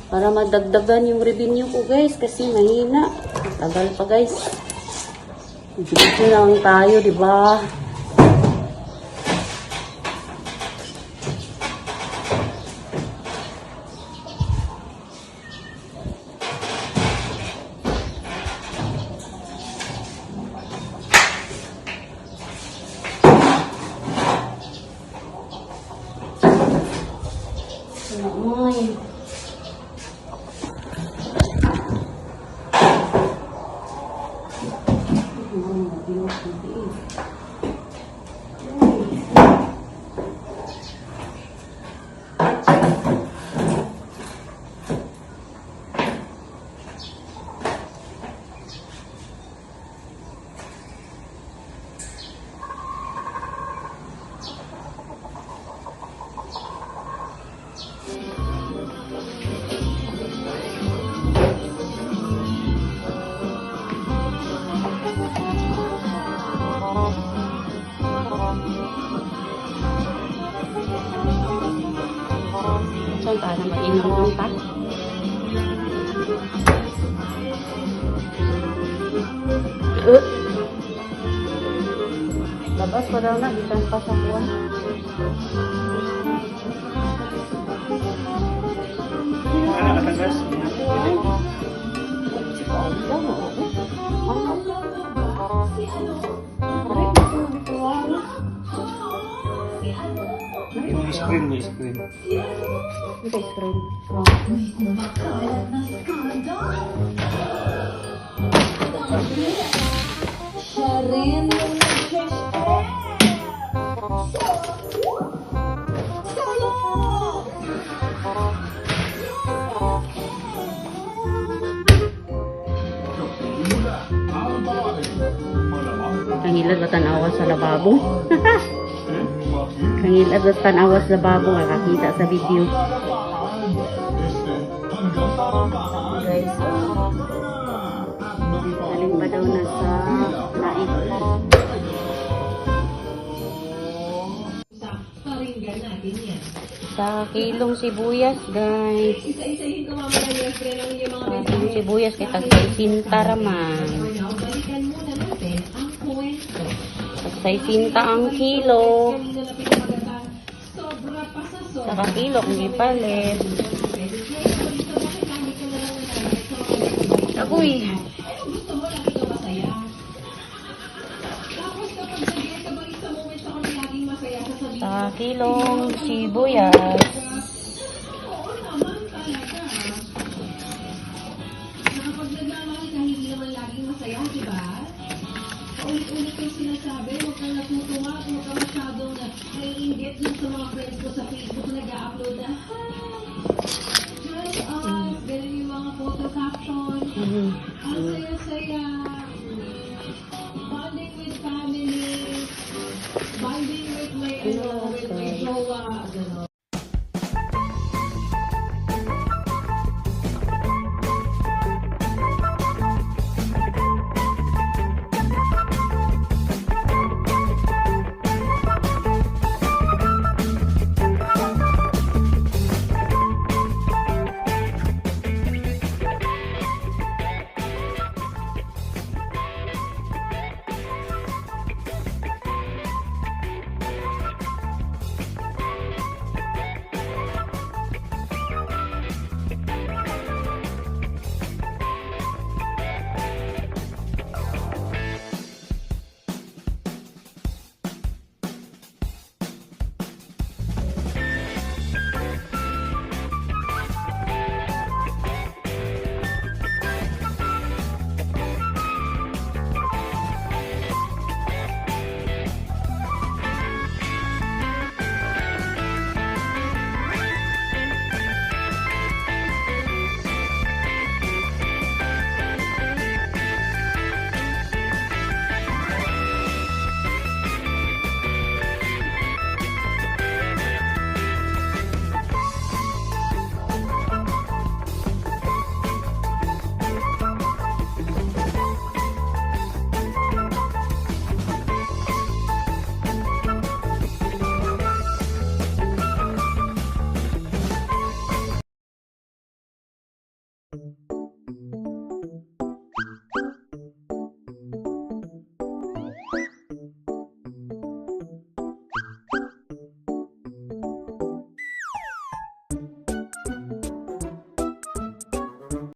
Para madagdagan yung revenue ko guys. Kasi mahina. Tagal pa guys. Dito lang tayo, diba? Ay. Saan tayo mag-inom ng tat? Labas pa daw na, ikan pa sa kuwan. May screen, may screen. May screen. Kangilad ba tanawa sa lababo? Kangilad ba tanawa sa lababo nga kakita sa video. Guys, galing pa daw na sa laing. Sa kilong sibuyas, guys. Sa kilong sibuyas, kita sa sintaraman. Sa sinta ang kilo. Saka kilo kung ipalit. Agoy. Sa kilong sibuyas. Ulit-ulit yung sinasabi, huwag kang natutuwa, huwag kang masyadong naiingit yung sa mga friends ko sa Facebook na nag-upload na, hi, ganun yung mga photo caption, ang saya-saya, bonding with family, bonding with my, with my jowa, gano'n. Bye.